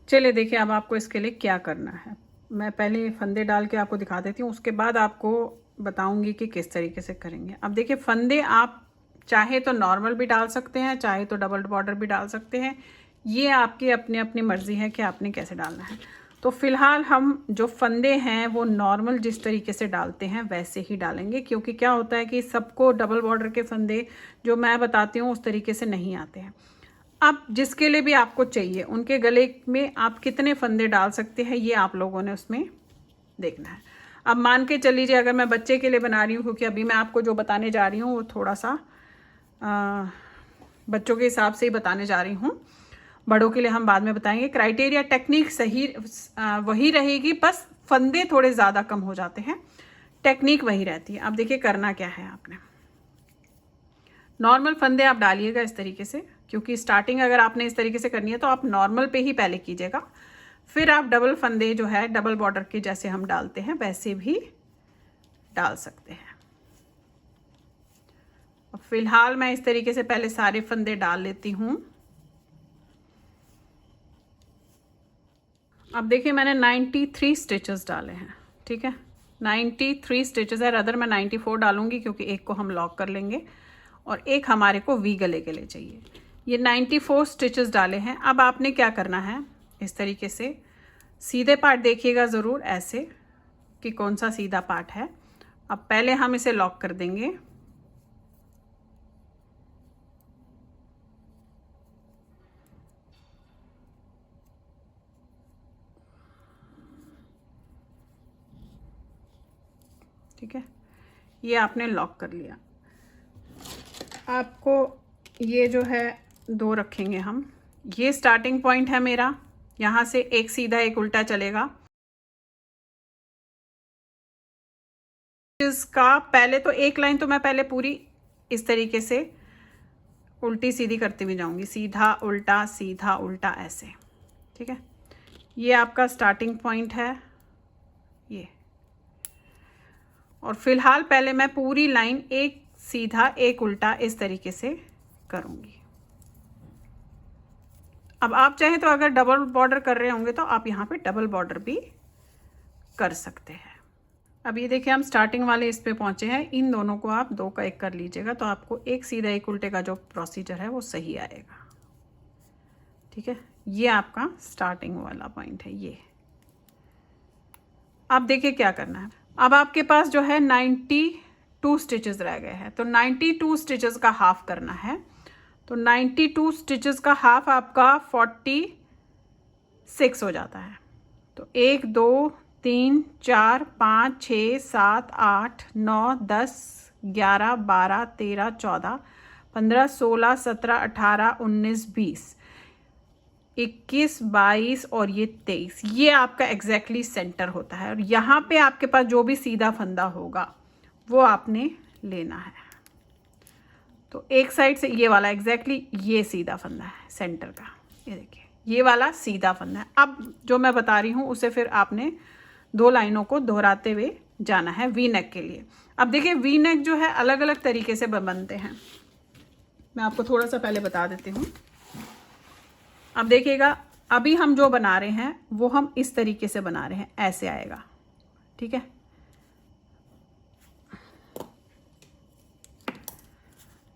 चलिए देखिए अब आपको इसके लिए क्या करना है। मैं पहले फंदे डाल के आपको दिखा देती हूँ, उसके बाद आपको बताऊंगी कि किस तरीके से करेंगे। अब देखिए फंदे आप चाहे तो नॉर्मल भी डाल सकते हैं, चाहे तो डबल बॉर्डर भी डाल सकते हैं। ये आपकी अपनी अपनी मर्ज़ी है कि आपने कैसे डालना है। तो फ़िलहाल हम जो फंदे हैं वो नॉर्मल जिस तरीके से डालते हैं वैसे ही डालेंगे, क्योंकि क्या होता है कि सबको डबल बॉर्डर के फंदे जो मैं बताती हूँ उस तरीके से नहीं आते हैं। अब जिसके लिए भी आपको चाहिए उनके गले में आप कितने फंदे डाल सकते हैं ये आप लोगों ने उसमें देखना है। अब मान के चल लीजिए अगर मैं बच्चे के लिए बना रही हूँ, क्योंकि अभी मैं आपको जो बताने जा रही हूँ वो थोड़ा सा बच्चों के हिसाब से ही बताने जा रही हूँ, बड़ों के लिए हम बाद में बताएंगे। क्राइटेरिया टेक्निक सही वही रहेगी, बस फंदे थोड़े ज़्यादा कम हो जाते हैं, टेक्निक वही रहती है। अब देखिए करना क्या है, आपने नॉर्मल फंदे आप डालिएगा इस तरीके से, क्योंकि स्टार्टिंग अगर आपने इस तरीके से करनी है तो आप नॉर्मल पे ही पहले कीजिएगा, फिर आप डबल फंदे जो है डबल बॉर्डर के जैसे हम डालते हैं वैसे भी डाल सकते हैं। फिलहाल मैं इस तरीके से पहले सारे फंदे डाल लेती हूँ। अब देखिए मैंने 93 स्टिचेस डाले हैं, ठीक है 93 स्टिचेस है, अदर मैं 94 डालूंगी क्योंकि एक को हम लॉक कर लेंगे और एक हमारे को वी गले के लिए चाहिए। ये 94 स्टिचेस डाले हैं। अब आपने क्या करना है, इस तरीके से सीधे पार्ट देखिएगा ज़रूर ऐसे कि कौन सा सीधा पार्ट है। अब पहले हम इसे लॉक कर देंगे, ठीक है ये आपने लॉक कर लिया। आपको ये जो है दो रखेंगे हम, ये स्टार्टिंग पॉइंट है मेरा, यहाँ से एक सीधा एक उल्टा चलेगा। इसका पहले तो एक लाइन तो मैं पहले पूरी इस तरीके से उल्टी सीधी करती हुई जाऊंगी, सीधा उल्टा ऐसे, ठीक है ये आपका स्टार्टिंग पॉइंट है ये। और फिलहाल पहले मैं पूरी लाइन एक सीधा एक उल्टा इस तरीके से करूंगी। अब आप चाहें तो अगर डबल बॉर्डर कर रहे होंगे तो आप यहाँ पे डबल बॉर्डर भी कर सकते हैं। अब ये देखिए हम स्टार्टिंग वाले इस पे पहुंचे हैं, इन दोनों को आप दो का एक कर लीजिएगा तो आपको एक सीधा एक उल्टे का जो प्रोसीजर है वो सही आएगा, ठीक है ये आपका स्टार्टिंग वाला पॉइंट है ये। अब देखिए क्या करना है, अब आपके पास जो है 92 स्टिचेस रह गए हैं, तो 92 स्टिचेस का हाफ करना है। तो 92 स्टिचेस का हाफ आपका 46 हो जाता है। तो 1 2 3 4 5 6 7 8 9 10 11 12 13 14 15 16 17 18 19 20 21 22 और ये 23, ये आपका एग्जैक्टली सेंटर होता है। और यहाँ पे आपके पास जो भी सीधा फंदा होगा वो आपने लेना है। तो एक साइड से ये वाला एग्जैक्टली ये सीधा फंदा है सेंटर का, ये देखिए ये वाला सीधा फंदा है। अब जो मैं बता रही हूँ उसे फिर आपने दो लाइनों को दोहराते हुए जाना है वी नेक के लिए। अब देखिए वी नेक जो है अलग अलग तरीके से बनते हैं, मैं आपको थोड़ा सा पहले बता देती हूँ। अब देखिएगा अभी हम जो बना रहे हैं वो हम इस तरीके से बना रहे हैं, ऐसे आएगा, ठीक है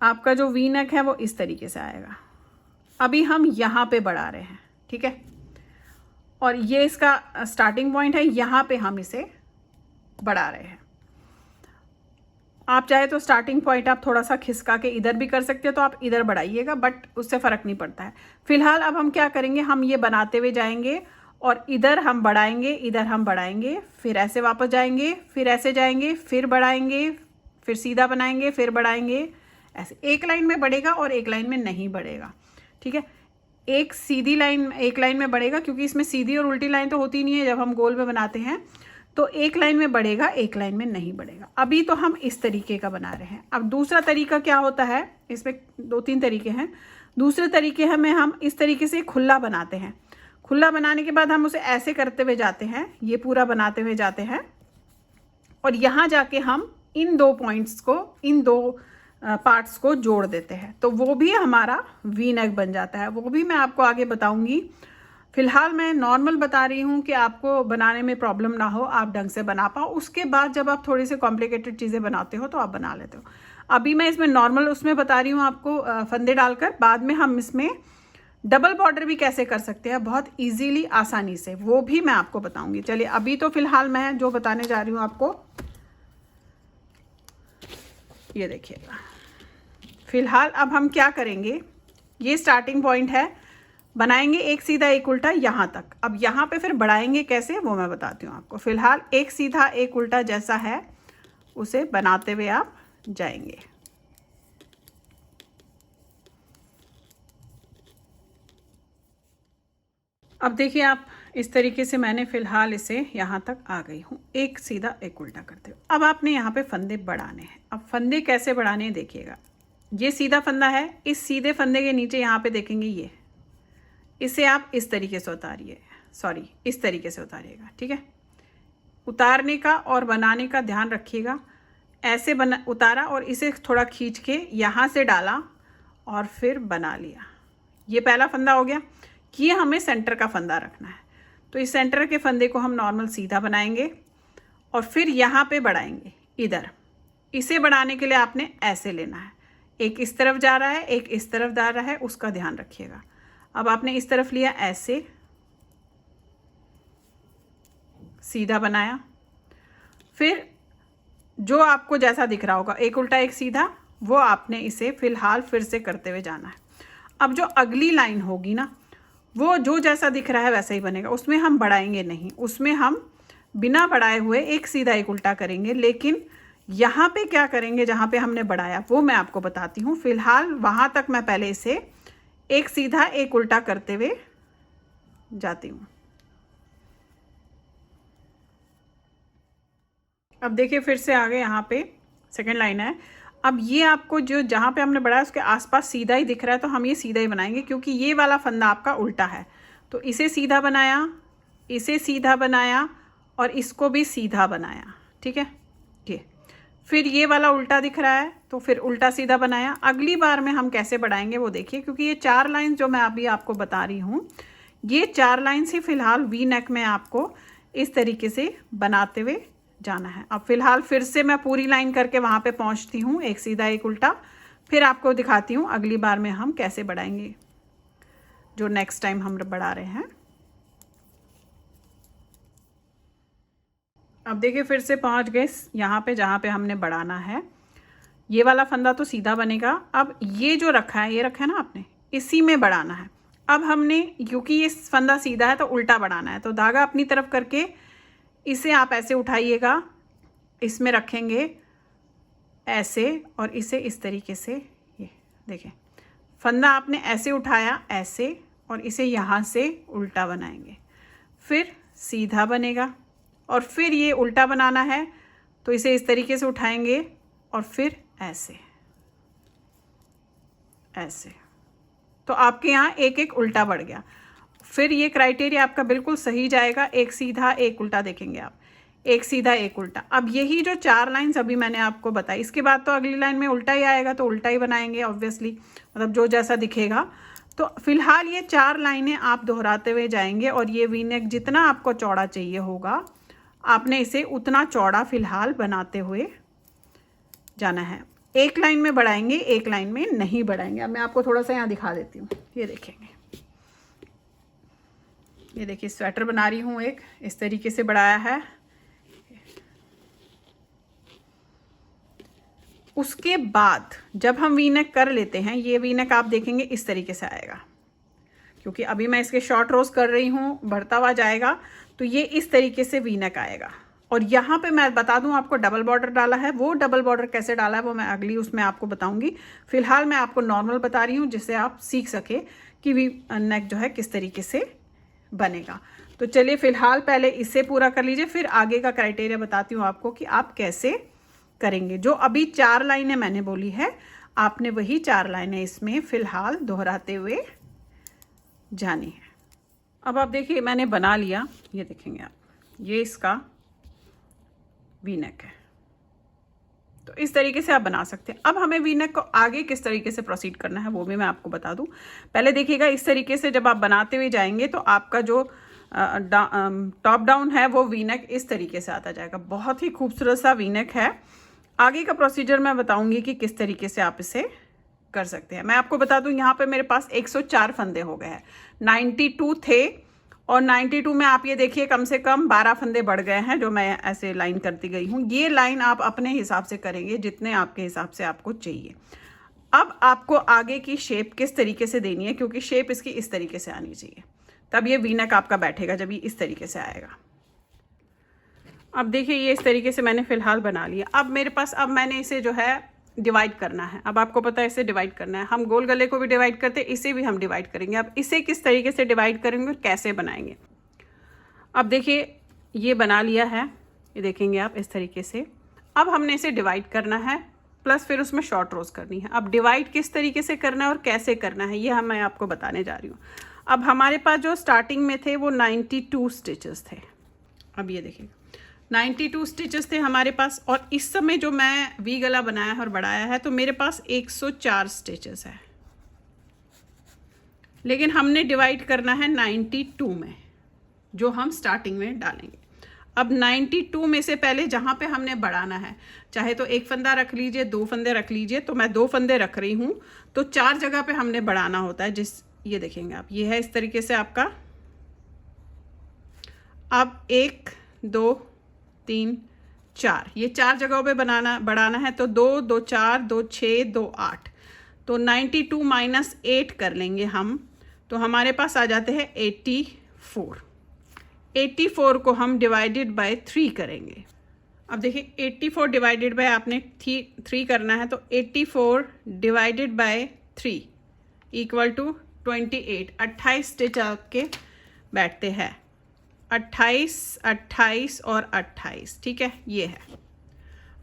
आपका जो वी नेक है वो इस तरीके से आएगा। अभी हम यहाँ पे बढ़ा रहे हैं, ठीक है और ये इसका स्टार्टिंग पॉइंट है, यहाँ पे हम इसे बढ़ा रहे हैं। आप चाहे तो स्टार्टिंग पॉइंट आप थोड़ा सा खिसका के इधर भी कर सकते हो, तो आप इधर बढ़ाइएगा, बट उससे फ़र्क नहीं पड़ता है। फिलहाल अब हम क्या करेंगे, हम ये बनाते हुए जाएंगे और इधर हम बढ़ाएंगे, इधर हम बढ़ाएंगे, फिर ऐसे वापस जाएंगे, फिर ऐसे जाएंगे, फिर बढ़ाएंगे, फिर सीधा बनाएंगे, फिर बढ़ाएंगे, ऐसे एक लाइन में बढ़ेगा और एक लाइन में नहीं बढ़ेगा, ठीक है एक सीधी लाइन एक लाइन में बढ़ेगा, क्योंकि इसमें सीधी और उल्टी लाइन तो होती नहीं है जब हम गोल में बनाते हैं, तो एक लाइन में बढ़ेगा एक लाइन में नहीं बढ़ेगा। अभी तो हम इस तरीके का बना रहे हैं। अब दूसरा तरीका क्या होता है, इसमें दो तीन तरीके हैं। दूसरे तरीके में हम इस तरीके से खुला बनाते हैं, खुला बनाने के बाद हम उसे ऐसे करते हुए जाते हैं, ये पूरा बनाते हुए जाते हैं और यहाँ जाके हम इन दो पॉइंट्स को, इन दो पार्ट्स को जोड़ देते हैं, तो वो भी हमारा वी नेक बन जाता है। वो भी मैं आपको आगे बताऊंगी। फ़िलहाल मैं नॉर्मल बता रही हूँ कि आपको बनाने में प्रॉब्लम ना हो, आप ढंग से बना पाओ। उसके बाद जब आप थोड़ी सी कॉम्प्लिकेटेड चीज़ें बनाते हो तो आप बना लेते हो। अभी मैं इसमें नॉर्मल उसमें बता रही हूँ आपको फंदे डालकर। बाद में हम इसमें डबल बॉर्डर भी कैसे कर सकते हैं बहुत इजीली, आसानी से, वो भी मैं आपको बताऊंगी। चलिए अभी तो फ़िलहाल मैं जो बताने जा रही हूँ आपको, ये देखिएगा। फ़िलहाल अब हम क्या करेंगे, ये स्टार्टिंग पॉइंट है, बनाएंगे एक सीधा एक उल्टा यहाँ तक। अब यहाँ पे फिर बढ़ाएंगे कैसे वो मैं बताती हूँ आपको। फ़िलहाल एक सीधा एक उल्टा जैसा है उसे बनाते हुए आप जाएंगे। अब देखिए आप, इस तरीके से मैंने फ़िलहाल इसे यहाँ तक आ गई हूँ, एक सीधा एक उल्टा करते हुए। अब आपने यहाँ पे फंदे बढ़ाने हैं। अब फंदे कैसे बढ़ाने हैं देखिएगा। ये सीधा फंदा है, इस सीधे फंदे के नीचे यहाँ पे देखेंगे ये, इसे आप इस तरीके से उतारिए, सॉरी इस तरीके से उतारिएगा, ठीक है। उतारने का और बनाने का ध्यान रखिएगा। ऐसे बना उतारा और इसे थोड़ा खींच के यहाँ से डाला और फिर बना लिया। ये पहला फंदा हो गया कि ये हमें सेंटर का फंदा रखना है। तो इस सेंटर के फंदे को हम नॉर्मल सीधा बनाएंगे और फिर यहाँ पे बढ़ाएंगे इधर। इसे बढ़ाने के लिए आपने ऐसे लेना है, एक इस तरफ जा रहा है एक इस तरफ जा रहा है, उसका ध्यान रखिएगा। अब आपने इस तरफ लिया, ऐसे सीधा बनाया, फिर जो आपको जैसा दिख रहा होगा एक उल्टा एक सीधा, वो आपने इसे फ़िलहाल फिर से करते हुए जाना है। अब जो अगली लाइन होगी ना, वो जो जैसा दिख रहा है वैसा ही बनेगा, उसमें हम बढ़ाएंगे नहीं, उसमें हम बिना बढ़ाए हुए एक सीधा एक उल्टा करेंगे। लेकिन यहाँ पे क्या करेंगे, जहाँ पे हमने बढ़ाया वो मैं आपको बताती हूँ। फ़िलहाल वहाँ तक मैं पहले इसे एक सीधा एक उल्टा करते हुए जाती हूँ। अब देखिए फिर से आगे यहाँ पे सेकेंड लाइन है। अब ये आपको जो जहाँ पे हमने बढ़ाया उसके आसपास सीधा ही दिख रहा है, तो हम ये सीधा ही बनाएंगे क्योंकि ये वाला फंदा आपका उल्टा है। तो इसे सीधा बनाया, इसे सीधा बनाया और इसको भी सीधा बनाया, ठीक है। ये फिर ये वाला उल्टा दिख रहा है तो फिर उल्टा सीधा बनाया। अगली बार में हम कैसे बढ़ाएंगे वो देखिए, क्योंकि ये 4 लाइन जो मैं अभी आपको बता रही हूँ, ये 4 लाइन से फ़िलहाल वी नेक में आपको इस तरीके से बनाते हुए जाना है। अब फ़िलहाल फिर से मैं पूरी लाइन करके वहाँ पे पहुँचती हूँ, एक सीधा एक उल्टा, फिर आपको दिखाती हूँ अगली बार में हम कैसे बढ़ाएंगे, जो नेक्स्ट टाइम हम बढ़ा रहे हैं। अब देखिए फिर से पहुँच गए यहाँ पे जहाँ पे हमने बढ़ाना है। ये वाला फंदा तो सीधा बनेगा। अब ये जो रखा है, ये रखा है ना आपने, इसी में बढ़ाना है। अब हमने, क्योंकि ये फंदा सीधा है तो उल्टा बढ़ाना है, तो धागा अपनी तरफ करके इसे आप ऐसे उठाइएगा, इसमें रखेंगे ऐसे, और इसे इस तरीके से, ये देखें फंदा आपने ऐसे उठाया ऐसे, और इसे यहाँ से उल्टा बनाएंगे, फिर सीधा बनेगा, और फिर ये उल्टा बनाना है तो इसे इस तरीके से उठाएंगे और फिर ऐसे ऐसे, तो आपके यहाँ एक एक उल्टा बढ़ गया। फिर ये क्राइटेरिया आपका बिल्कुल सही जाएगा, एक सीधा एक उल्टा देखेंगे आप, एक सीधा एक उल्टा। अब यही जो 4 लाइन्स अभी मैंने आपको बताई, इसके बाद तो अगली लाइन में उल्टा ही आएगा, तो उल्टा ही बनाएंगे ऑब्वियसली, मतलब जो जैसा दिखेगा। तो फिलहाल ये 4 लाइनें आप दोहराते हुए जाएंगे, और ये वी नेक जितना आपको चौड़ा चाहिए होगा आपने इसे उतना चौड़ा फिलहाल बनाते हुए जाना है। एक लाइन में बढ़ाएंगे, एक लाइन में नहीं बढ़ाएंगे। अब मैं आपको थोड़ा सा यहाँ दिखा देती हूँ, ये देखेंगे, ये देखिए स्वेटर बना रही हूँ एक, इस तरीके से बढ़ाया है। उसके बाद जब हम वी नेक कर लेते हैं, ये वी नेक आप देखेंगे इस तरीके से आएगा, क्योंकि अभी मैं इसके शॉर्ट रोज कर रही हूँ, बढ़ता हुआ जाएगा, तो ये इस तरीके से वी नेक आएगा। और यहाँ पे मैं बता दूँ आपको डबल बॉर्डर डाला है, वो डबल बॉर्डर कैसे डाला है वो मैं अगली उसमें आपको बताऊँगी। फिलहाल मैं आपको नॉर्मल बता रही हूँ, जिससे आप सीख सके कि वी नेक जो है किस तरीके से बनेगा। तो चलिए फिलहाल पहले इसे पूरा कर लीजिए, फिर आगे का क्राइटेरिया बताती हूँ आपको कि आप कैसे करेंगे। जो अभी 4 लाइनें मैंने बोली है, आपने वही 4 लाइनें इसमें फिलहाल दोहराते हुए जानी है। अब आप देखिए मैंने बना लिया, ये देखेंगे आप, ये इसका वी नेक है, तो इस तरीके से आप बना सकते हैं। अब हमें वी नेक को आगे किस तरीके से प्रोसीड करना है वो भी मैं आपको बता दूं। पहले देखिएगा, इस तरीके से जब आप बनाते हुए जाएंगे तो आपका जो टॉप डाउन है वो वी नेक इस तरीके से आता जाएगा। बहुत ही खूबसूरत सा वी नेक है। आगे का प्रोसीजर मैं बताऊंगी कि किस तरीके से आप इसे कर सकते हैं। मैं आपको बता दूं, यहाँ पे मेरे पास 104 फंदे हो गए हैं। 92 थे और 92 में आप ये देखिए कम से कम 12 फंदे बढ़ गए हैं, जो मैं ऐसे लाइन करती गई हूँ। ये लाइन आप अपने हिसाब से करेंगे जितने आपके हिसाब से आपको चाहिए। अब आपको आगे की शेप किस तरीके से देनी है, क्योंकि शेप इसकी इस तरीके से आनी चाहिए, तब ये वी नेक आपका बैठेगा जब ये इस तरीके से आएगा। अब देखिए ये इस तरीके से मैंने फ़िलहाल बना लिया। अब मेरे पास, अब मैंने इसे जो है डिवाइड करना है। अब आपको पता है इसे डिवाइड करना है। हम गोल गले को भी डिवाइड करते हैं, इसे भी हम डिवाइड करेंगे। अब इसे किस तरीके से डिवाइड करेंगे और कैसे बनाएंगे। अब देखिए ये बना लिया है, ये देखेंगे आप इस तरीके से। अब हमने इसे डिवाइड करना है, प्लस फिर उसमें शॉर्ट रोज करनी है। अब डिवाइड किस तरीके से करना है और कैसे करना है ये मैं आपको बताने जा रही हूँ। अब हमारे पास जो स्टार्टिंग में थे वो 92 स्टिचेस थे। अब ये देखिए 92 स्टिचेस थे हमारे पास, और इस समय जो मैं वी गला बनाया है और बढ़ाया है तो मेरे पास 104 स्टिचेस है, लेकिन हमने डिवाइड करना है 92 में, जो हम स्टार्टिंग में डालेंगे। अब 92 में से पहले जहाँ पे हमने बढ़ाना है, चाहे तो एक फंदा रख लीजिए, 2 फंदे रख लीजिए, तो मैं 2 फंदे रख रही हूँ, तो 4 जगह पे हमने बढ़ाना होता है। ये देखेंगे आप, ये है इस तरीके से आपका। अब 1 2 3 4, ये 4 जगहों पे बढ़ाना है, तो 2 2 4 2 6 2 8, तो 92 माइनस 8 कर लेंगे हम, तो हमारे पास आ जाते हैं 84। 84 को हम डिवाइडेड बाय 3 करेंगे। अब देखिए 84 डिवाइडेड बाय आपने 3 करना है, तो 84 divided by 3 equal to 28। 28 stitch आपके बैठते हैं, 28 28 और 28, ठीक है, ये है।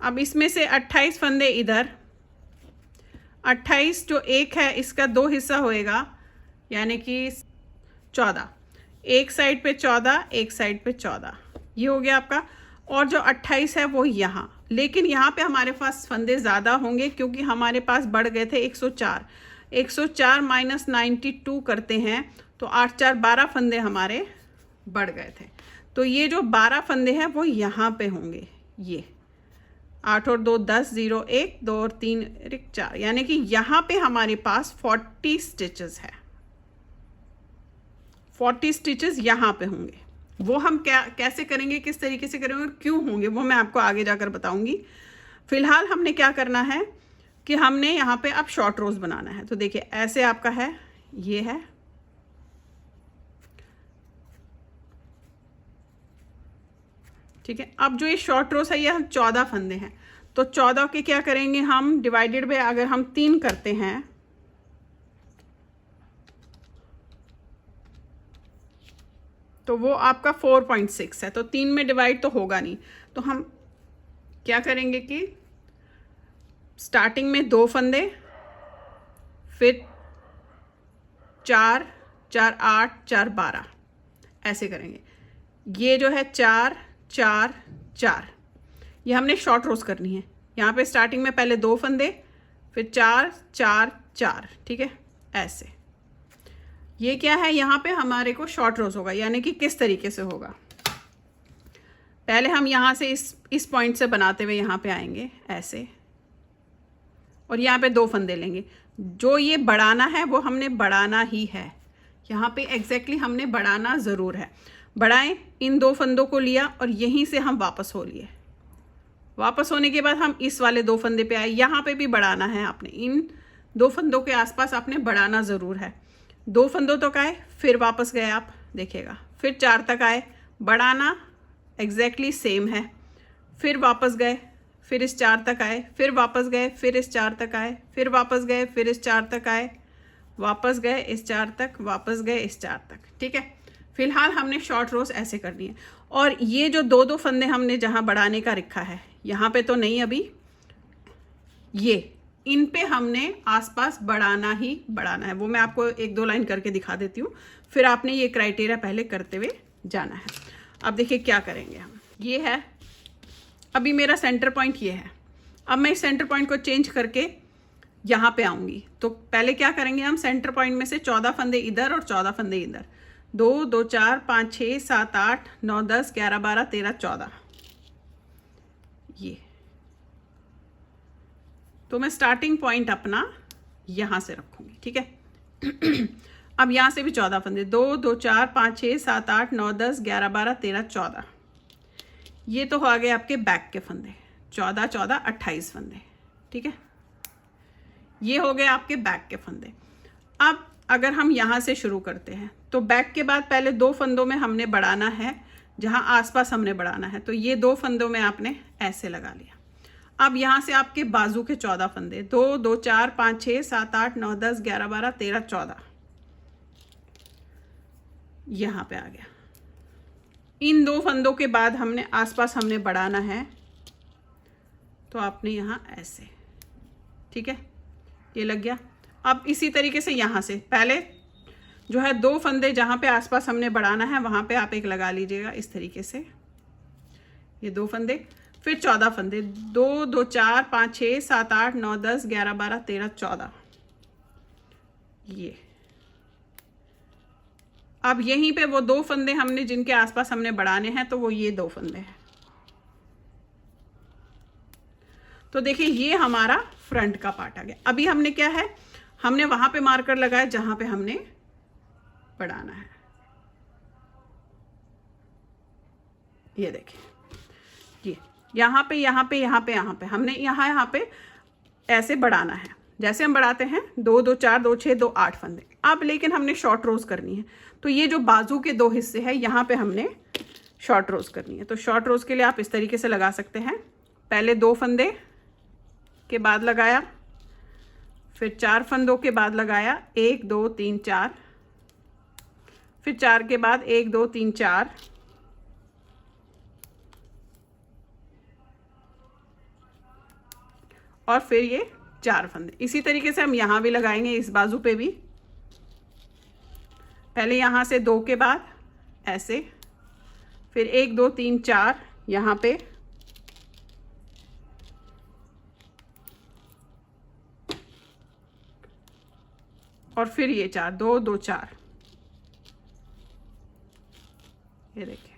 अब इसमें से 28 फंदे इधर, 28 जो एक है इसका 2 हिस्सा होएगा, यानी कि 14, एक साइड पे 14, एक साइड पे 14, ये हो गया आपका। और जो 28 है वो यहाँ, लेकिन यहाँ पे हमारे पास फंदे ज़्यादा होंगे क्योंकि हमारे पास बढ़ गए थे 104। 104 माइनस 92 करते हैं तो 8 4 12 फंदे हमारे बढ़ गए थे। तो ये जो 12 फंदे हैं वो यहाँ पे होंगे, ये 8 और 2 10, 0 1, 2 और 3 4, यानी कि यहाँ पे हमारे पास 40 स्टिचेस है। 40 स्टिचेस यहाँ पे होंगे। वो हम कैसे करेंगे, किस तरीके से करेंगे और क्यों होंगे, वो मैं आपको आगे जाकर बताऊंगी। फिलहाल हमने क्या करना है कि हमने यहाँ पे अब शॉर्ट रोज बनाना है। तो देखिए ऐसे आपका है, ये है, ठीक है। अब जो ये शॉर्ट रोज है ये 14 फंदे हैं, तो 14 के क्या करेंगे हम, डिवाइडेड बाय अगर हम 3 करते हैं तो वो आपका 4.6 है, तो 3 में डिवाइड तो होगा नहीं। तो हम क्या करेंगे कि स्टार्टिंग में 2 फंदे, फिर 4 4 8 4 12 ऐसे करेंगे। ये जो है 4 4 4, ये हमने शॉर्ट रोज करनी है। यहाँ पे स्टार्टिंग में पहले 2 फंदे, फिर 4 4 4, ठीक है, ऐसे। ये क्या है, यहाँ पे हमारे को शॉर्ट रोज होगा, यानी कि किस तरीके से होगा। पहले हम यहाँ से इस पॉइंट से बनाते हुए यहाँ पे आएंगे ऐसे, और यहाँ पे 2 फंदे लेंगे। जो ये बढ़ाना है वो हमने बढ़ाना ही है, यहाँ पे एग्जैक्टली हमने बढ़ाना ज़रूर है। बढ़ाएं, इन 2 फंदों को लिया और यहीं से हम वापस हो लिए। वापस होने के बाद हम इस वाले 2 फंदे पे आए, यहाँ पे भी बढ़ाना है आपने। इन 2 फंदों के आसपास आपने बढ़ाना ज़रूर है। 2 फंदों तक आए, फिर वापस गए, आप देखिएगा, फिर 4 तक आए, बढ़ाना एग्जैक्टली सेम है, फिर वापस गए, फिर इस 4 तक आए, फिर वापस गए, फिर इस 4 तक आए, फिर वापस गए, फिर इस 4 तक आए, वापस गए इस 4 तक, वापस गए इस 4 तक, ठीक है। फिलहाल हमने शॉर्ट रोज ऐसे करनी है। और ये जो 2 फंदे हमने जहाँ बढ़ाने का रखा है, यहाँ पे तो नहीं अभी, ये इन पे हमने आसपास बढ़ाना ही बढ़ाना है। वो मैं आपको 1-2 लाइन करके दिखा देती हूँ, फिर आपने ये क्राइटेरिया पहले करते हुए जाना है। अब देखिए क्या करेंगे हम, ये है, अभी मेरा सेंटर पॉइंट ये है, अब मैं इस सेंटर पॉइंट को चेंज करके यहाँ पे आऊँगी। तो पहले क्या करेंगे हम, सेंटर पॉइंट में से 14 फंदे इधर और 14 फंदे इधर, 2 2 4 5 6 7 8 9 10 11 12 13 14, ये। तो मैं स्टार्टिंग पॉइंट अपना यहाँ से रखूँगी, ठीक है। अब यहाँ से भी 14 फंदे, 2 2 4 5 6 7 8 9 10 11 12 13 14, ये तो हो गए आपके बैक के फंदे, 14 14 28 फंदे, ठीक है। ये हो गए आपके बैक के फंदे। अब अगर हम यहाँ से शुरू करते हैं तो बैक के बाद पहले 2 फंदों में हमने बढ़ाना है, जहाँ आसपास हमने बढ़ाना है, तो ये 2 फंदों में आपने ऐसे लगा लिया। अब यहाँ से आपके बाजू के 14 फंदे, 2 2 4 5 6 7 8 9 10 11 12 13 14, यहाँ पे आ गया। इन 2 फंदों के बाद हमने आसपास हमने बढ़ाना है, तो आपने यहाँ ऐसे, ठीक है, ये लग गया। अब इसी तरीके से यहाँ से पहले जो है 2 फंदे जहाँ पे आसपास हमने बढ़ाना है वहाँ पे आप एक लगा लीजिएगा इस तरीके से, ये 2 फंदे, फिर 14 फंदे, 2 2 4 5 6 7 8 9 10 11 12 13 14, ये। अब यहीं पे वो 2 फंदे हमने जिनके आसपास हमने बढ़ाने हैं, तो वो ये 2 फंदे हैं। तो देखिए ये हमारा फ्रंट का पार्ट आ गया। अभी हमने क्या है, हमने वहां पे मार्कर लगाया जहां पे हमने बढ़ाना है, ये देखिए, ये यहाँ पे यहाँ पे यहाँ पे यहाँ पे हमने यहाँ पे ऐसे बढ़ाना है, जैसे हम बढ़ाते हैं 2 2 4 2 6 2 8 फंदे। अब लेकिन हमने शॉर्ट रोज करनी है, तो ये जो बाजू के 2 हिस्से हैं यहाँ पे हमने शॉर्ट रोज करनी है। तो शॉर्ट रोज के लिए आप इस तरीके से लगा सकते हैं, पहले 2 फंदे के बाद लगाया, फिर 4 फंदों के बाद लगाया, 1 2 3 4, फिर 4 के बाद 1 2 3 4, और फिर ये 4 फंदे। इसी तरीके से हम यहाँ भी लगाएंगे, इस बाजू पे भी, पहले यहाँ से 2 के बाद ऐसे, फिर 1 2 3 4 यहाँ पे, और फिर ये 4 2 2 4, ये देखिए,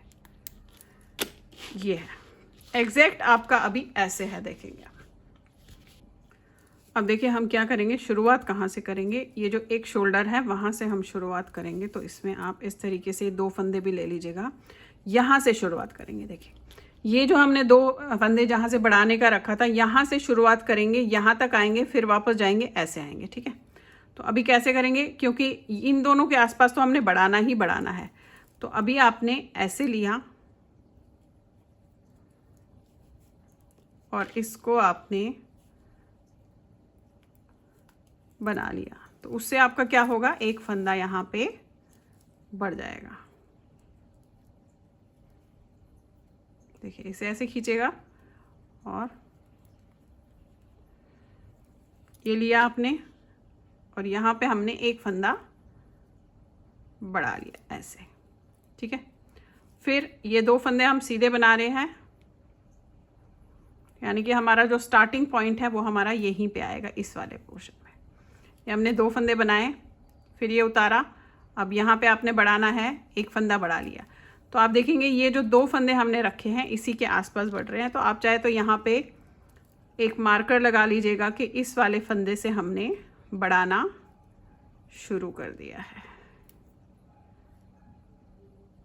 ये है एग्जैक्ट आपका अभी ऐसे है, देखेंगे आप। अब देखिए हम क्या करेंगे, शुरुआत कहाँ से करेंगे, ये जो एक शोल्डर है वहाँ से हम शुरुआत करेंगे। तो इसमें आप इस तरीके से 2 फंदे भी ले लीजिएगा, यहाँ से शुरुआत करेंगे। देखिए ये जो हमने 2 फंदे जहाँ से बढ़ाने का रखा था, यहाँ से शुरुआत करेंगे, यहाँ तक आएंगे, फिर वापस जाएंगे, ऐसे आएंगे, ठीक है। तो अभी कैसे करेंगे, क्योंकि इन दोनों के आसपास तो हमने बढ़ाना ही बढ़ाना है, तो अभी आपने ऐसे लिया और इसको आपने बना लिया, तो उससे आपका क्या होगा, एक फंदा यहाँ पे बढ़ जाएगा। देखिए इसे ऐसे खींचेगा और ये लिया आपने, और यहाँ पे हमने एक फंदा बढ़ा लिया ऐसे, ठीक है। फिर ये 2 फंदे हम सीधे बना रहे हैं, यानी कि हमारा जो स्टार्टिंग पॉइंट है वो हमारा यहीं पे आएगा, इस वाले पोर्शन में। ये हमने 2 फंदे बनाए, फिर ये उतारा, अब यहाँ पे आपने बढ़ाना है, एक फंदा बढ़ा लिया। तो आप देखेंगे ये जो 2 फंदे हमने रखे हैं इसी के आसपास बढ़ रहे हैं। तो आप चाहे तो यहाँ पे एक मार्कर लगा लीजिएगा कि इस वाले फंदे से हमने बढ़ाना शुरू कर दिया है,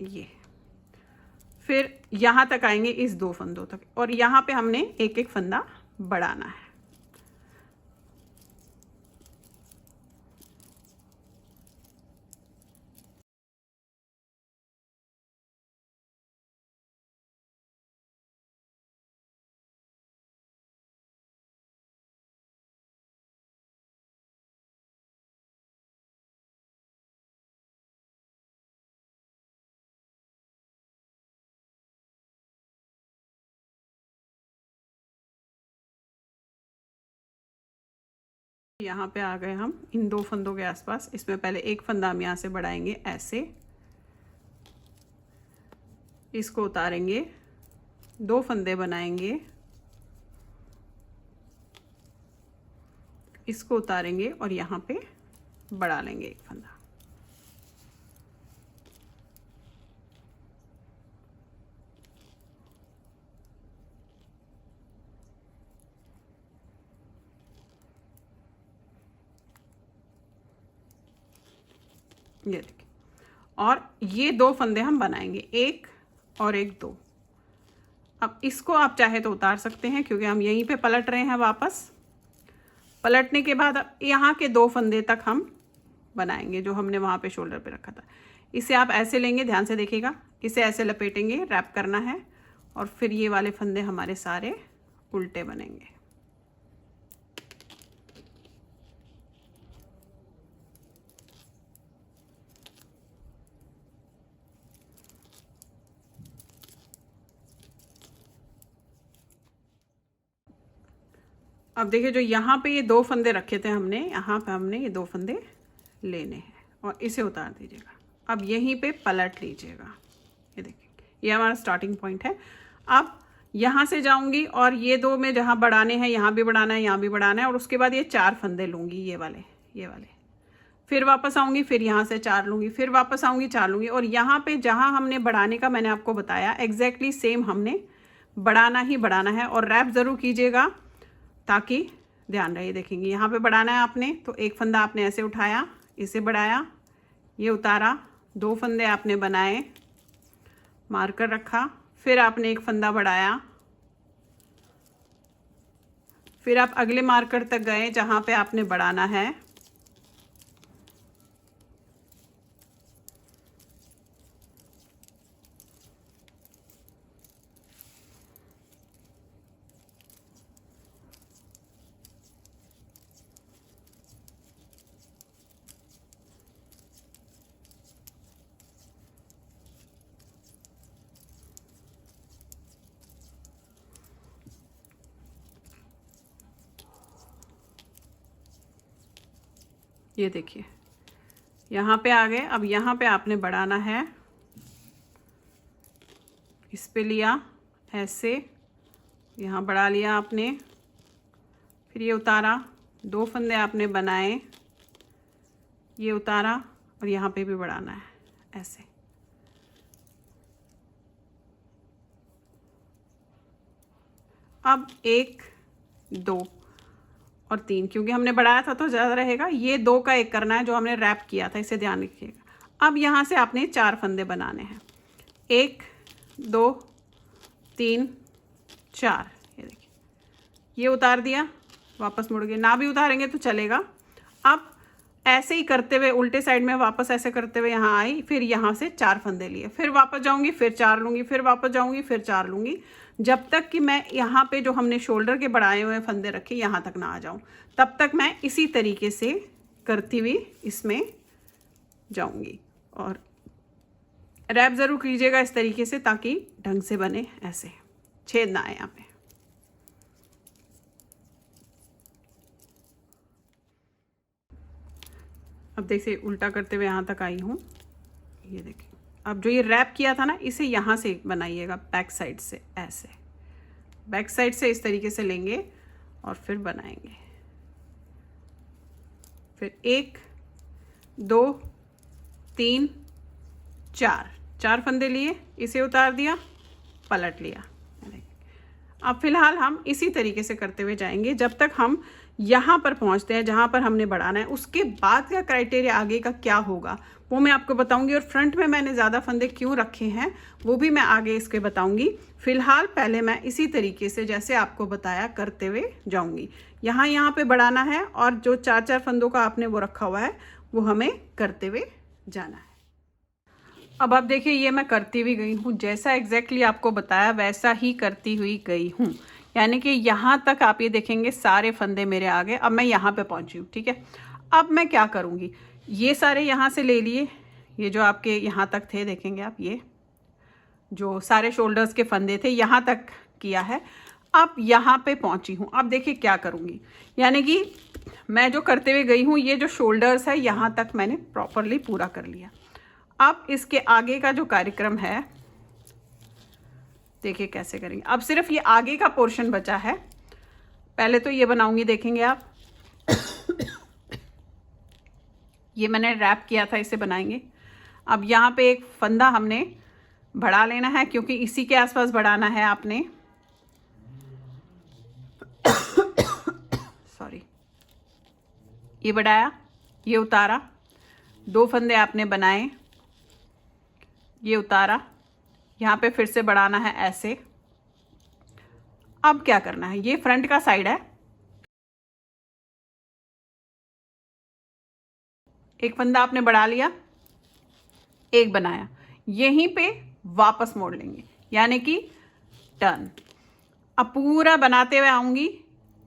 ये। फिर यहाँ तक आएंगे, इस 2 फंदों तक, और यहाँ पे हमने एक एक फंदा बढ़ाना है। यहाँ पे आ गए हम इन 2 फंदों के आसपास। इसमें पहले एक फंदा हम यहाँ से बढ़ाएंगे ऐसे, इसको उतारेंगे, 2 फंदे बनाएंगे, इसको उतारेंगे और यहाँ पे बढ़ा लेंगे एक फंदा। ये देखिए, और ये 2 फंदे हम बनाएंगे, एक और एक, 2। अब इसको आप चाहे तो उतार सकते हैं क्योंकि हम यहीं पे पलट रहे हैं वापस। पलटने के बाद अब यहाँ के 2 फंदे तक हम बनाएंगे जो हमने वहाँ पे शोल्डर पे रखा था। इसे आप ऐसे लेंगे, ध्यान से देखिएगा, इसे ऐसे लपेटेंगे, रैप करना है, और फिर ये वाले फंदे हमारे सारे उल्टे बनेंगे। अब देखिए, जो यहाँ पे ये 2 फंदे रखे थे हमने, यहाँ पे हमने ये 2 फंदे लेने हैं और इसे उतार दीजिएगा। अब यहीं पे पलट लीजिएगा। ये देखिए, ये हमारा स्टार्टिंग पॉइंट है। अब यहाँ से जाऊंगी और ये 2 में जहाँ बढ़ाने हैं, यहाँ भी बढ़ाना है, यहाँ भी बढ़ाना है, और उसके बाद ये 4 फंदे लूँगी, ये वाले, ये वाले। फिर वापस आऊँगी, फिर यहाँ से 4 लूँगी, फिर वापस आऊँगी, 4 लूँगी, और यहाँ पे जहाँ हमने बढ़ाने का मैंने आपको बताया एग्जैक्टली सेम हमने बढ़ाना ही बढ़ाना है। और रैप ज़रूर कीजिएगा ताकि ध्यान रहे। देखेंगे, यहाँ पे बढ़ाना है आपने, तो एक फंदा आपने ऐसे उठाया, इसे बढ़ाया, ये उतारा, 2 फंदे आपने बनाए, मार्कर रखा, फिर आपने एक फंदा बढ़ाया, फिर आप अगले मार्कर तक गए जहाँ पे आपने बढ़ाना है, ये देखिए यहाँ पे आ गए। अब यहाँ पे आपने बढ़ाना है, इस पे लिया ऐसे, यहाँ बढ़ा लिया आपने, फिर ये उतारा, 2 फंदे आपने बनाए, ये उतारा, और यहाँ पे भी बढ़ाना है ऐसे। अब 1, 2 और 3, क्योंकि हमने बढ़ाया था तो ज़्यादा रहेगा। ये 2 का 1 करना है जो हमने रैप किया था, इसे ध्यान रखिएगा। अब यहाँ से आपने 4 फंदे बनाने हैं, 1, 2, 3, 4। ये देखिए, ये उतार दिया, वापस मुड़ गए, ना भी उतारेंगे तो चलेगा। अब ऐसे ही करते हुए उल्टे साइड में वापस ऐसे करते हुए यहाँ आई, फिर यहाँ से 4 फंदे लिए, फिर वापस जाऊँगी, फिर 4 लूँगी, फिर वापस जाऊँगी, फिर 4 लूँगी, जब तक कि मैं यहाँ पे जो हमने शोल्डर के बढ़ाए हुए फंदे रखे यहाँ तक ना आ जाऊँ। तब तक मैं इसी तरीके से करती हुई इसमें जाऊँगी। और रैप ज़रूर कीजिएगा इस तरीके से ताकि ढंग से बने, ऐसे छेद ना आए यहाँ पे। अब देखिए, उल्टा करते हुए यहाँ तक आई हूँ। ये देखिए, अब जो ये रैप किया था ना, इसे यहाँ से बनाइएगा, बैक साइड से, ऐसे बैक साइड से इस तरीके से लेंगे और फिर बनाएंगे। फिर 1, 2, 3, 4 फंदे लिए, इसे उतार दिया, पलट लिया। अब फिलहाल हम इसी तरीके से करते हुए जाएंगे जब तक हम यहाँ पर पहुँचते हैं जहाँ पर हमने बढ़ाना है। उसके बाद का क्राइटेरिया आगे का क्या होगा वो मैं आपको बताऊंगी, और फ्रंट में मैंने ज़्यादा फंदे क्यों रखे हैं वो भी मैं आगे इसके बताऊंगी। फिलहाल पहले मैं इसी तरीके से जैसे आपको बताया करते हुए जाऊंगी। यहाँ पे बढ़ाना है, और जो 4 फंदों का आपने वो रखा हुआ है वो हमें करते हुए जाना है। अब आप देखिए, ये मैं करती हुई गई हूँ, जैसा एग्जैक्टली आपको बताया वैसा ही करती हुई गई हूँ। यानी कि यहाँ तक आप ये देखेंगे सारे फंदे मेरे आ गए। अब मैं यहाँ पे पहुँची हूँ, ठीक है। अब मैं क्या करूँगी, ये सारे यहाँ से ले लिए, ये जो आपके यहाँ तक थे, देखेंगे आप, ये जो सारे शोल्डर्स के फंदे थे यहाँ तक किया है। अब यहाँ पे पहुँची हूँ। अब देखिए क्या करूँगी, यानी कि मैं जो करते हुए गई हूँ, ये जो शोल्डर्स है यहाँ तक मैंने प्रॉपरली पूरा कर लिया। अब इसके आगे का जो कार्यक्रम है देखिए कैसे करेंगे। अब सिर्फ ये आगे का पोर्शन बचा है, पहले तो ये बनाऊंगी, देखेंगे आप। ये मैंने रैप किया था, इसे बनाएंगे। अब यहाँ पे एक फंदा हमने बढ़ा लेना है, क्योंकि इसी के आसपास बढ़ाना है आपने। सॉरी, ये बढ़ाया, ये उतारा, 2 फंदे आपने बनाए, ये उतारा, यहाँ पे फिर से बढ़ाना है ऐसे। अब क्या करना है, ये फ्रंट का साइड है, एक फंदा आपने बढ़ा लिया, एक बनाया, यहीं पे वापस मोड़ लेंगे, यानी कि टर्न। अब पूरा बनाते हुए आऊंगी,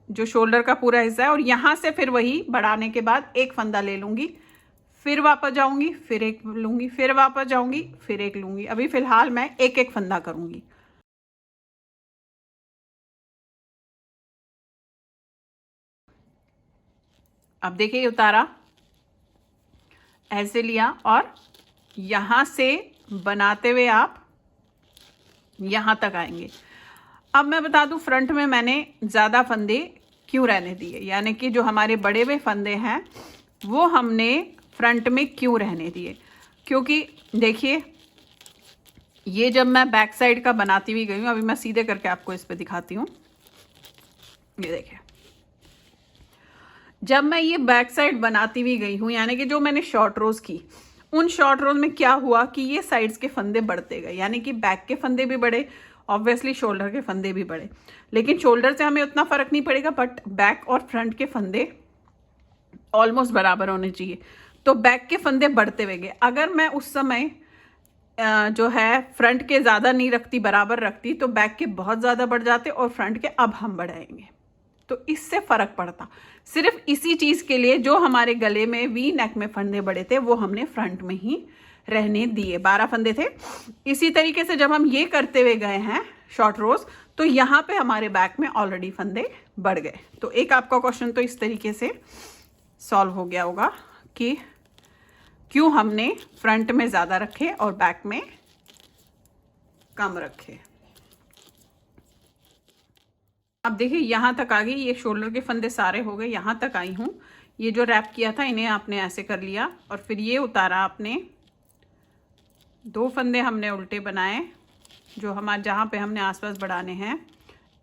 जो शोल्डर का पूरा हिस्सा है, और यहां से फिर वही बढ़ाने के बाद एक फंदा ले लूंगी, फिर वापस जाऊंगी, फिर एक लूंगी, फिर वापस जाऊंगी, फिर एक लूंगी। अभी फिलहाल मैं एक एक फंदा करूंगी। अब देखिए, उतारा, ऐसे लिया, और यहां से बनाते हुए आप यहां तक आएंगे। अब मैं बता दूं, फ्रंट में मैंने ज़्यादा फंदे क्यों रहने दिए, यानी कि जो हमारे बड़े हुए फंदे हैं वो हमने फ्रंट में क्यों रहने दिए, क्योंकि देखिए, ये जब मैं बैक साइड का बनाती हुई गई हूँ, अभी मैं सीधे करके आपको इस पे दिखाती हूँ। ये देखिए, जब मैं ये बैक साइड बनाती हुई गई हूँ, यानी कि जो मैंने शॉर्ट रोज की, उन शॉर्ट रोज में क्या हुआ कि ये साइड्स के फंदे बढ़ते गए, यानी कि बैक के फंदे भी बढ़े, ऑब्वियसली शोल्डर के फंदे भी बढ़े। लेकिन शोल्डर से हमें उतना फर्क नहीं पड़ेगा, बट बैक और फ्रंट के फंदे ऑलमोस्ट बराबर होने चाहिए। तो बैक के फंदे बढ़ते हुए गए। अगर मैं उस समय जो है फ्रंट के ज़्यादा नहीं रखती, बराबर रखती, तो बैक के बहुत ज़्यादा बढ़ जाते और फ्रंट के अब हम बढ़ाएंगे, तो इससे फ़र्क पड़ता। सिर्फ इसी चीज़ के लिए जो हमारे गले में वी नेक में फंदे बड़े थे वो हमने फ्रंट में ही रहने दिए, 12 फंदे थे। इसी तरीके से जब हम ये करते हुए गए हैं शॉर्ट रोज, तो यहाँ पे हमारे बैक में ऑलरेडी फंदे बढ़ गए। तो एक आपका क्वेश्चन तो इस तरीके से सॉल्व हो गया होगा कि क्यों हमने फ्रंट में ज़्यादा रखे और बैक में कम रखे। अब देखिए, यहाँ तक आ गई, ये शोल्डर के फंदे सारे हो गए, यहाँ तक आई हूँ। ये जो रैप किया था इन्हें आपने ऐसे कर लिया, और फिर ये उतारा आपने, 2 फंदे हमने उल्टे बनाए, जो हमारे जहाँ पे हमने आसपास बढ़ाने हैं,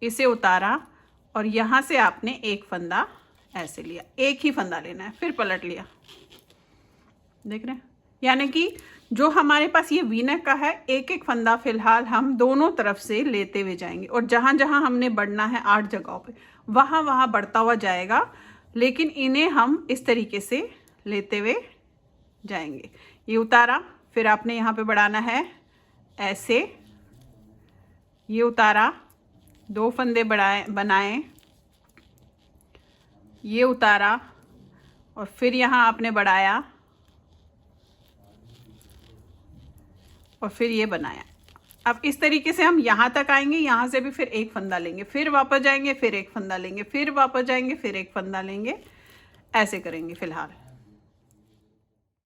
इसे उतारा, और यहाँ से आपने एक फंदा ऐसे लिया, एक ही फंदा लेना है, फिर पलट लिया। देख रहे हैं, यानी कि जो हमारे पास ये वी नेक का है, एक एक फंदा फिलहाल हम दोनों तरफ से लेते हुए जाएंगे, और जहाँ जहाँ हमने बढ़ना है 8 जगहों पे, वहाँ वहाँ बढ़ता हुआ जाएगा, लेकिन इन्हें हम इस तरीके से लेते हुए जाएंगे। ये उतारा, फिर आपने यहाँ पे बढ़ाना है ऐसे, ये उतारा, 2 फंदे बनाए, ये उतारा, और फिर यहाँ आपने बढ़ाया, और फिर ये बनाया। अब इस तरीके से हम यहाँ तक आएंगे, यहाँ से भी फिर एक फंदा लेंगे, फिर वापस जाएंगे, फिर एक फंदा लेंगे, फिर वापस जाएंगे, फिर एक फंदा लेंगे, ऐसे करेंगे फिलहाल।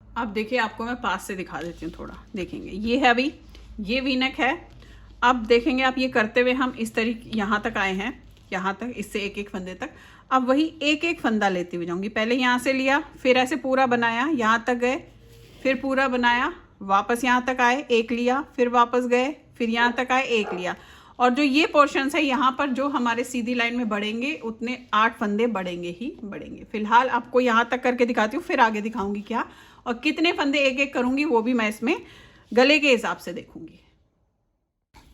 अब देखिए, आपको मैं पास से दिखा देती हूँ थोड़ा, देखेंगे। ये है, अभी ये वी नेक है। अब देखेंगे आप, ये करते हुए हम इस तरीके यहाँ तक आए हैं, यहाँ तक, इससे एक एक फंदे तक। अब वही एक एक फंदा लेते हुए जाऊँगी। पहले यहाँ से लिया, फिर ऐसे पूरा बनाया, यहाँ तक गए, फिर पूरा बनाया, वापस यहाँ तक आए, एक लिया, फिर वापस गए, फिर यहाँ तक आए, एक लिया। और जो ये पोर्शंस है यहाँ पर जो हमारे सीधी लाइन में बढ़ेंगे, उतने 8 फंदे बढ़ेंगे ही बढ़ेंगे। फिलहाल आपको यहाँ तक करके दिखाती हूँ, फिर आगे दिखाऊंगी क्या और कितने फंदे एक एक करूँगी, वो भी मैं इसमें गले के हिसाब से देखूँगी।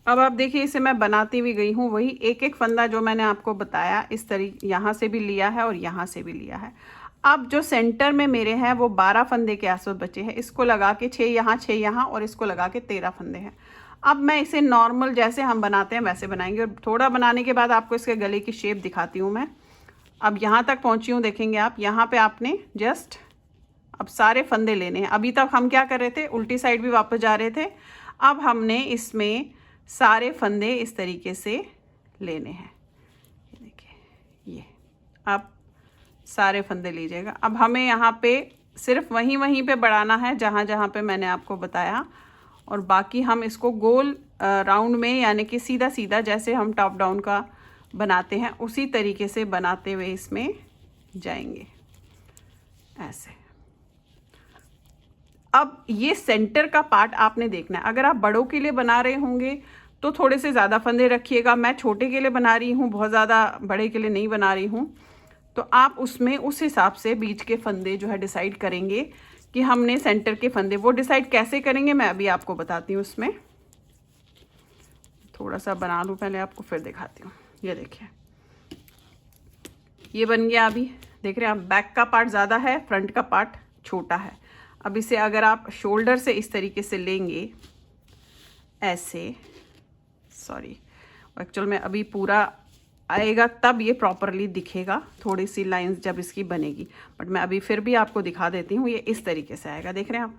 अब आप देखिए, इसे मैं बनाती हुई गई हूँ, वही एक एक फंदा जो मैंने आपको बताया, इस तरीके यहाँ से भी लिया है और यहाँ से भी लिया है। अब जो सेंटर में मेरे हैं वो 12 फंदे के आसपास बचे हैं, इसको लगा के 6 यहाँ और इसको लगा के 13 फंदे हैं। अब मैं इसे नॉर्मल जैसे हम बनाते हैं वैसे बनाएंगे, और थोड़ा बनाने के बाद आपको इसके गले की शेप दिखाती हूँ मैं। अब यहाँ तक पहुँची हूँ, देखेंगे आप, यहाँ पे आपने जस्ट अब सारे फंदे लेने हैं। अभी तक हम क्या कर रहे थे, उल्टी साइड भी वापस जा रहे थे। अब हमने इसमें सारे फंदे इस तरीके से लेने हैं। देखिए, ये अब सारे फंदे लीजिएगा। अब हमें यहाँ पे सिर्फ वहीं पे बढ़ाना है जहाँ पे मैंने आपको बताया, और बाकी हम इसको गोल राउंड में, यानी कि सीधा सीधा जैसे हम टॉप डाउन का बनाते हैं उसी तरीके से बनाते हुए इसमें जाएंगे ऐसे। अब ये सेंटर का पार्ट आपने देखना है। अगर आप बड़ों के लिए बना रहे होंगे तो थोड़े से ज़्यादा फंदे रखिएगा। मैं छोटे के लिए बना रही हूँ, बहुत ज़्यादा बड़े के लिए नहीं बना रही हूँ, तो आप उसमें उस हिसाब से बीच के फंदे जो है डिसाइड करेंगे कि हमने सेंटर के फंदे वो डिसाइड कैसे करेंगे, मैं अभी आपको बताती हूँ। उसमें थोड़ा सा बना लूँ पहले आपको, फिर दिखाती हूँ। ये देखिए, ये बन गया। अभी देख रहे हैं आप, बैक का पार्ट ज़्यादा है, फ्रंट का पार्ट छोटा है। अब इसे अगर आप शोल्डर से इस तरीके से लेंगे, ऐसे, सॉरी एक्चुअल में अभी पूरा आएगा तब ये प्रॉपरली दिखेगा, थोड़ी सी लाइंस जब इसकी बनेगी, बट मैं अभी फिर भी आपको दिखा देती हूँ। ये इस तरीके से आएगा, देख रहे हैं आप,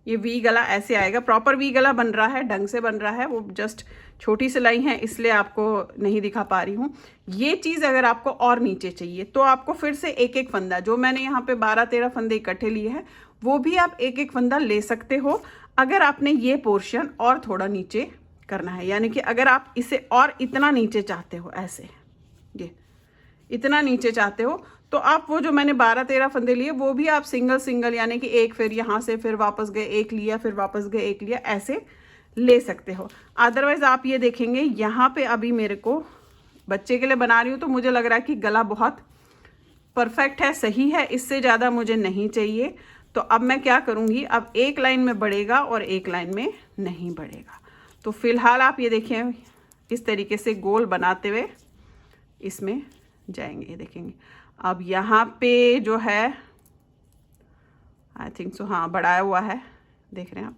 ये वी गला ऐसे आएगा। प्रॉपर वी गला बन रहा है, ढंग से बन रहा है। वो जस्ट छोटी सिलाई है इसलिए आपको नहीं दिखा पा रही हूँ। ये चीज़ अगर आपको और नीचे चाहिए तो आपको फिर से एक एक फंदा, जो मैंने यहाँ पे 12-13 फंदे इकट्ठे लिए हैं, वो भी आप एक एक फंदा ले सकते हो अगर आपने ये पोर्शन और थोड़ा नीचे करना है। यानी कि अगर आप इसे और इतना नीचे चाहते हो, ऐसे ये इतना नीचे चाहते हो, तो आप वो जो मैंने 12-13 फंदे लिए वो भी आप सिंगल सिंगल, यानी कि एक, फिर यहाँ से फिर वापस गए, एक लिया, फिर वापस गए, एक लिया, ऐसे ले सकते हो। अदरवाइज आप ये देखेंगे यहाँ पे अभी मेरे को बच्चे के लिए बना रही हूँ तो मुझे लग रहा है कि गला बहुत परफेक्ट है, सही है, इससे ज़्यादा मुझे नहीं चाहिए। तो अब मैं क्या करूँगी, अब एक लाइन में बढ़ेगा और एक लाइन में नहीं बढ़ेगा। तो फिलहाल आप ये देखें, इस तरीके से गोल बनाते हुए इसमें जाएंगे, ये देखेंगे। अब यहाँ पे जो है आई थिंक सो, हाँ बढ़ाया हुआ है, देख रहे हैं आप।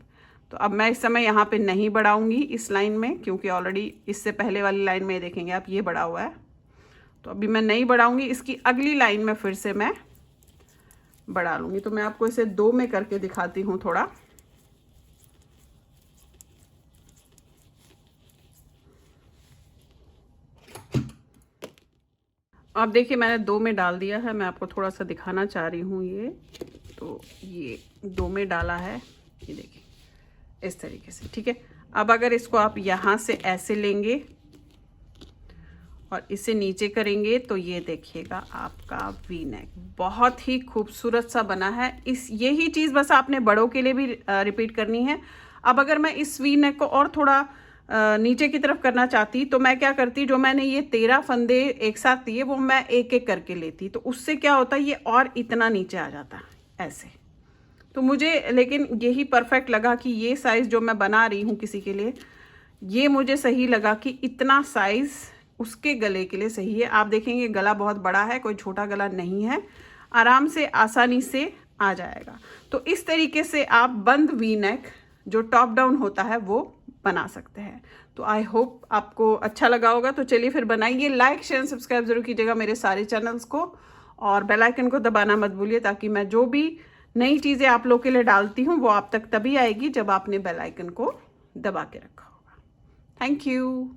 तो अब मैं इस समय यहाँ पे नहीं बढ़ाऊंगी इस लाइन में, क्योंकि ऑलरेडी इससे पहले वाली लाइन में देखेंगे आप ये बढ़ा हुआ है, तो अभी मैं नहीं बढ़ाऊंगी। इसकी अगली लाइन में फिर से मैं बढ़ा लूँगी। तो मैं आपको इसे 2 में करके दिखाती हूँ थोड़ा। अब देखिए मैंने 2 में डाल दिया है, मैं आपको थोड़ा सा दिखाना चाह रही हूँ। ये तो ये 2 में डाला है, ये देखिए इस तरीके से, ठीक है। अब अगर इसको आप यहाँ से ऐसे लेंगे और इसे नीचे करेंगे तो ये देखिएगा आपका वी नेक बहुत ही खूबसूरत सा बना है। यही चीज़ बस आपने बड़ों के लिए भी रिपीट करनी है। अब अगर मैं इस वी नेक को और थोड़ा नीचे की तरफ करना चाहती तो मैं क्या करती, जो मैंने ये 13 फंदे एक साथ लिए वो मैं एक एक करके लेती, तो उससे क्या होता है ये और इतना नीचे आ जाता ऐसे। तो मुझे लेकिन यही परफेक्ट लगा कि ये साइज़ जो मैं बना रही हूँ किसी के लिए, ये मुझे सही लगा कि इतना साइज़ उसके गले के लिए सही है। आप देखेंगे गला बहुत बड़ा है, कोई छोटा गला नहीं है, आराम से आसानी से आ जाएगा। तो इस तरीके से आप बंद वी नेक जो टॉप डाउन होता है वो बना सकते हैं। तो आई होप आपको अच्छा लगा होगा। तो चलिए फिर बनाइए। लाइक शेयर सब्सक्राइब जरूर कीजिएगा मेरे सारे चैनल्स को, और बेल आइकन को दबाना मत भूलिए, ताकि मैं जो भी नई चीज़ें आप लोग के लिए डालती हूँ वो आप तक तभी आएगी जब आपने बेल आइकन को दबा के रखा होगा। Thank you.